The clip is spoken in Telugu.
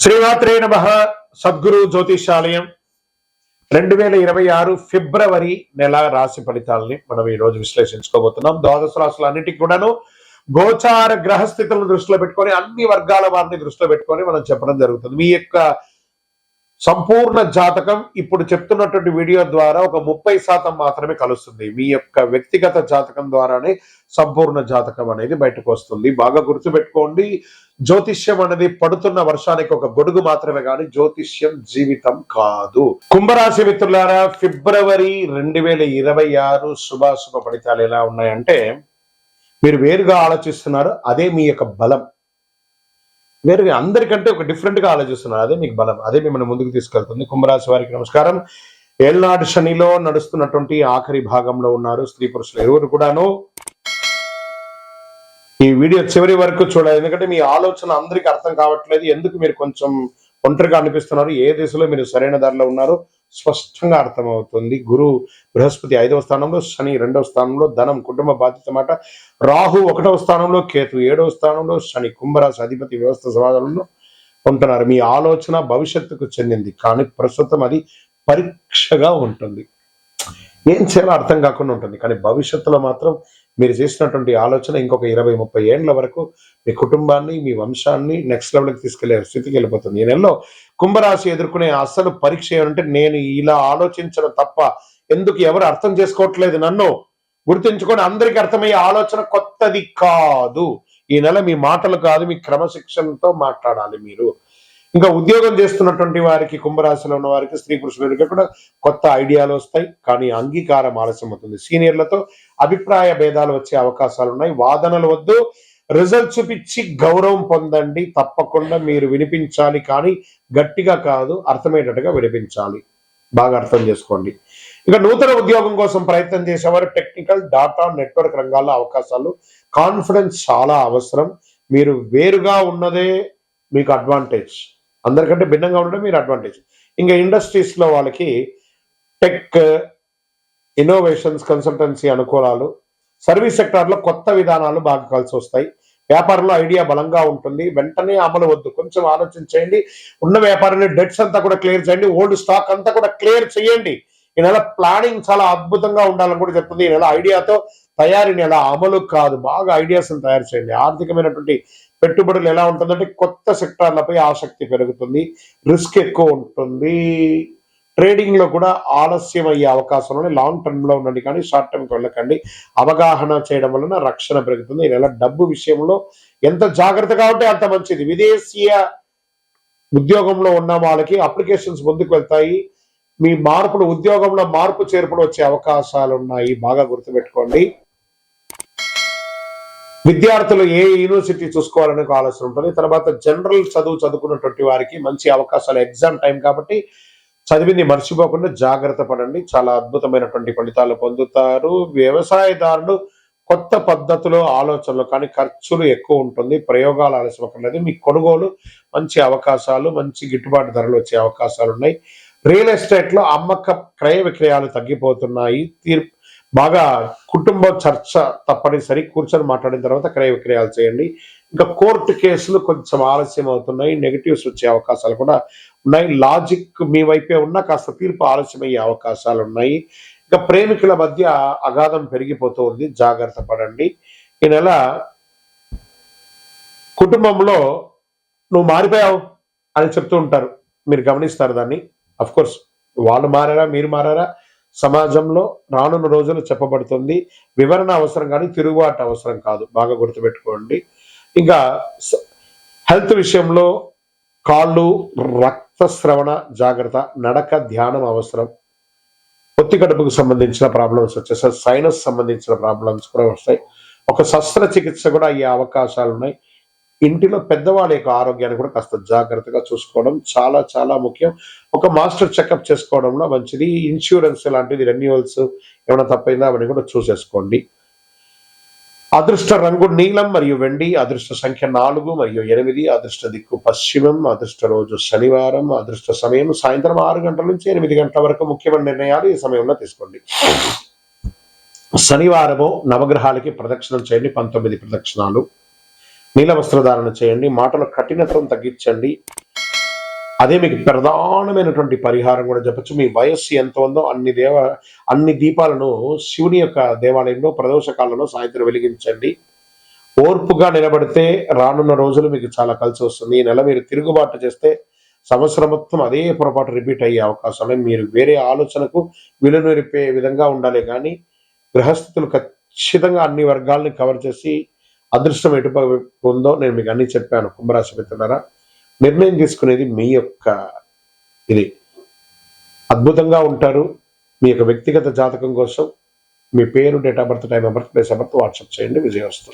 శ్రీమాత్రే నమః. సద్గురు జ్యోతిషాలయం 2026 ఫిబ్రవరి నెల రాశి ఫలితాలని మనం ఈ రోజు విశ్లేషించుకోబోతున్నాం. ద్వాదశ రాశులన్నిటికీ కూడాను గోచార గ్రహస్థితులను దృష్టిలో పెట్టుకొని అన్ని వర్గాల వారిని దృష్టిలో పెట్టుకొని మనం చెప్పడం జరుగుతుంది. మీ యొక్క సంపూర్ణ జాతకం ఇప్పుడు చెప్తున్నటువంటి వీడియో ద్వారా ఒక 30% మాత్రమే కలుస్తుంది. మీ యొక్క వ్యక్తిగత జాతకం ద్వారానే సంపూర్ణ జాతకం అనేది బయటకు వస్తుంది. బాగా గుర్తుపెట్టుకోండి, జ్యోతిష్యం అనేది పడుతున్న వర్షానికి ఒక గొడుగు మాత్రమే కానీ జ్యోతిష్యం జీవితం కాదు. కుంభరాశి మిత్రులారా, ఫిబ్రవరి 2026 శుభాశుభ ఫలితాలు ఎలా ఉన్నాయంటే, మీరు వేరుగా ఆలోచిస్తున్నారు, అదే మీ యొక్క బలం. వేరుగా అందరికంటే ఒక డిఫరెంట్ గా ఆలోచిస్తున్నారు, అదే మీకు బలం, అదే మిమ్మల్ని ముందుకు తీసుకెళ్తుంది. కుంభరాశి వారికి నమస్కారం. ఏళ్నాడు శనిలో నడుస్తున్నటువంటి ఆఖరి భాగంలో ఉన్నారు. స్త్రీ పురుషులు ఎవరు కూడాను ఈ వీడియో చివరి వరకు చూడాలి, ఎందుకంటే మీ ఆలోచన అందరికీ అర్థం కావట్లేదు. ఎందుకు మీరు కొంచెం ఒంటరిగా అనిపిస్తున్నారు, ఏ దిశలో మీరు సరైన దారిలో ఉన్నారో స్పష్టంగా అర్థమవుతుంది. గురు బృహస్పతి 5వ స్థానంలో, శని 2వ స్థానంలో, ధనం కుటుంబ బాధ్యత మాట, రాహు 1వ స్థానంలో, కేతు 7వ స్థానంలో, శని కుంభరాశి అధిపతి వ్యవస్థ సమాధానంలో ఉంటున్నారు. మీ ఆలోచన భవిష్యత్తుకు చెందింది, కానీ ప్రస్తుతం అది పరీక్షగా ఉంటుంది. ఏం చేయాలో అర్థం కాకుండా ఉంటుంది, కానీ భవిష్యత్తులో మాత్రం మీరు చేసినటువంటి ఆలోచన ఇంకొక 20-30 ఏళ్ల వరకు మీ కుటుంబాన్ని, మీ వంశాన్ని నెక్స్ట్ లెవెల్కి తీసుకెళ్లే స్థితికి వెళ్ళిపోతుంది. ఈ నెలలో కుంభరాశి ఎదుర్కొనే అసలు పరీక్ష ఏమంటే, నేను ఇలా ఆలోచించడం తప్ప ఎందుకు ఎవరు అర్థం చేసుకోవట్లేదు నన్ను గుర్తుంచుకొని, అందరికీ అర్థమయ్యే ఆలోచన కొత్తది కాదు. ఈ నెల మీ మాటలు కాదు, మీ క్రమశిక్షణతో మాట్లాడాలి మీరు. ఇంకా ఉద్యోగం చేస్తున్నటువంటి వారికి, కుంభరాశిలో ఉన్న వారికి, స్త్రీ పురుషులకి కూడా కొత్త ఐడియాలు వస్తాయి, కానీ అంగీకారం ఆలస్యం అవుతుంది. సీనియర్లతో అభిప్రాయ భేదాలు వచ్చే అవకాశాలు ఉన్నాయి. వాదనలు వద్దు, రిజల్ట్ చూపించి గౌరవం పొందండి. తప్పకుండా మీరు వినిపించాలి, కానీ గట్టిగా కాదు, అర్థమయ్యేటట్టుగా వినిపించాలి. బాగా అర్థం చేసుకోండి. ఇక నూతన ఉద్యోగం కోసం ప్రయత్నం చేసేవారు టెక్నికల్, డాటా, నెట్వర్క్ రంగాల్లో అవకాశాలు. కాన్ఫిడెన్స్ చాలా అవసరం. మీరు వేరుగా ఉన్నదే మీకు అడ్వాంటేజ్, అందరికంటే భిన్నంగా ఉండడం మీరు అడ్వాంటేజ్. ఇంకా ఇండస్ట్రీస్ లో వాళ్ళకి టెక్, ఇన్నోవేషన్స్, కన్సల్టెన్సీ అనుకూలాలు. సర్వీస్ సెక్టార్లో కొత్త విధానాలు బాగా కలిసి వస్తాయి. వ్యాపారంలో ఐడియా బలంగా ఉంటుంది. వెంటనే అమలు వద్దు, కొంచెం ఆలోచించేయండి. ఉన్న వ్యాపారాన్ని డెట్స్ అంతా కూడా క్లియర్ చేయండి. ఓల్డ్ స్టాక్ అంతా కూడా క్లియర్ చేయండి. ఈ నెల ప్లానింగ్ చాలా అద్భుతంగా ఉండాలని కూడా చెప్తుంది. ఈ నెల ఐడియాతో తయారీ నెల, అమలు కాదు. బాగా ఐడియాస్ తయారు చేయండి. ఆర్థికమైనటువంటి పెట్టుబడులు ఎలా ఉంటుందంటే, కొత్త సెక్టార్లపై ఆసక్తి పెరుగుతుంది, రిస్క్ ఎక్కువ ఉంటుంది. ట్రేడింగ్ లో కూడా ఆలస్యం అయ్యే అవకాశం, లాంగ్ టర్మ్ లో ఉండండి, కానీ షార్ట్ టర్మ్ కి వెళ్ళకండి. అవగాహన చేయడం వలన రక్షణ పెరుగుతుంది. ఇలా డబ్బు విషయంలో ఎంత జాగ్రత్తగా ఉంటే అంత మంచిది. విదేశీయ ఉద్యోగంలో ఉన్న వాళ్ళకి అప్లికేషన్స్ ముందుకు వెళ్తాయి. మీ మార్పులు, ఉద్యోగంలో మార్పు చేర్పులు వచ్చే అవకాశాలు ఉన్నాయి, బాగా గుర్తుపెట్టుకోండి. విద్యార్థులు ఏ యూనివర్సిటీ చూసుకోవాలనే ఆలోచన ఉంటుంది. తర్వాత జనరల్ చదువుకున్నటువంటి వారికి మంచి అవకాశాలు, ఎగ్జామ్ టైం కాబట్టి చదివింది మర్చిపోకుండా జాగ్రత్త పడండి. చాలా అద్భుతమైనటువంటి ఫలితాలు పొందుతారు. వ్యవసాయదారులు కొత్త పద్ధతిలో ఆలోచనలు, కానీ ఖర్చులు ఎక్కువ ఉంటుంది. ప్రయోగాలు ఆలస్యం అక్కర్లేదు. మీ కొనుగోలు మంచి అవకాశాలు, మంచి గిట్టుబాటు ధరలు వచ్చే అవకాశాలు ఉన్నాయి. రియల్ ఎస్టేట్ లో అమ్మక క్రయ విక్రయాలు తగ్గిపోతున్నాయి. బాగా కుటుంబ చర్చ తప్పనిసరి, కూర్చొని మాట్లాడిన తర్వాత క్రయ విక్రయాలు చేయండి. ఇంకా కోర్టు కేసులు కొంచెం ఆలస్యం అవుతున్నాయి. నెగిటివ్స్ వచ్చే అవకాశాలు కూడా ఉన్నాయి. లాజిక్ మీ వైపే ఉన్నా కాస్త తీర్పు ఆలస్యం అయ్యే అవకాశాలు ఉన్నాయి. ఇంకా ప్రేమికుల మధ్య అగాధం పెరిగిపోతూ ఉంది, జాగ్రత్త పడండి. ఈ నెల కుటుంబంలో నువ్వు మారిపోయావు అని చెప్తూ ఉంటారు, మీరు గమనిస్తారు దాన్ని. అఫ్ కోర్స్ వాళ్ళు మారారా, మీరు మారారా, సమాజంలో రానున్న రోజులు చెప్పబడుతుంది. వివరణ అవసరం కానీ తిరుగుబాటు అవసరం కాదు, బాగా గుర్తుపెట్టుకోండి. ఇంకా హెల్త్ విషయంలో కాళ్ళు, రక్తస్రవణ జాగ్రత్త, నడక, ధ్యానం అవసరం. పొత్తి కడుపుకు సంబంధించిన ప్రాబ్లమ్స్ వచ్చేసారి, సైనస్ సంబంధించిన ప్రాబ్లమ్స్ కూడా వస్తాయి. ఒక శస్త్రచికిత్స కూడా అయ్యే అవకాశాలు ఉన్నాయి. ఇంటిలో పెద్దవాళ్ళ యొక్క ఆరోగ్యాన్ని కూడా కాస్త జాగ్రత్తగా చూసుకోవడం చాలా చాలా ముఖ్యం. ఒక మాస్టర్ చెకప్ చేసుకోవడంలో మంచిది. ఇన్సూరెన్స్ లాంటిది, రెన్యువల్స్ ఏమైనా తప్పైందా అవన్నీ కూడా చూసేసుకోండి. అదృష్ట రంగు నీలం మరియు వెండి, అదృష్ట సంఖ్య 4 మరియు 8, అదృష్ట దిక్కు పశ్చిమం, అదృష్ట రోజు శనివారం, అదృష్ట సమయం సాయంత్రం 6 గంటల నుంచి 8 గంటల వరకు. ముఖ్యమైన నిర్ణయాలు ఈ సమయంలో తీసుకోండి. శనివారము నవగ్రహాలకి ప్రదక్షిణం చేయండి, 19 ప్రదక్షిణాలు. నీల వస్త్రధారణ చేయండి. మాటల కఠినత్వం తగ్గించండి. అదే మీకు ప్రధానమైనటువంటి పరిహారం కూడా చెప్పొచ్చు. మీ వయస్సు ఎంత ఉందో అన్ని దీపాలను శివుని యొక్క దేవాలయంలో ప్రదోష కాలంలో సాయంత్రం వెలిగించండి. ఓర్పుగా నిలబడితే రానున్న రోజులు మీకు చాలా కలిసి వస్తుంది. ఈ నెల మీరు తిరుగుబాటు చేస్తే సంవత్సరం మొత్తం అదే పొరపాటు రిపీట్ అయ్యే అవకాశాలు. మీరు వేరే ఆలోచనకు విలువనిరిపే విధంగా ఉండాలి గానీ, గ్రహస్థితులు ఖచ్చితంగా అన్ని వర్గాల్ని కవర్ చేసి అదృష్టం ఎటువైపు ఉందో నేను మీకు అన్నీ చెప్పాను. కుంభరాశి మిత్రులారా, నిర్ణయం తీసుకునేది మీ యొక్క ఇది. అద్భుతంగా ఉంటారు. మీ యొక్క వ్యక్తిగత జాతకం కోసం మీ పేరు, date of birth, time of birth, place of birth WhatsApp చేయండి. విజయోస్తు.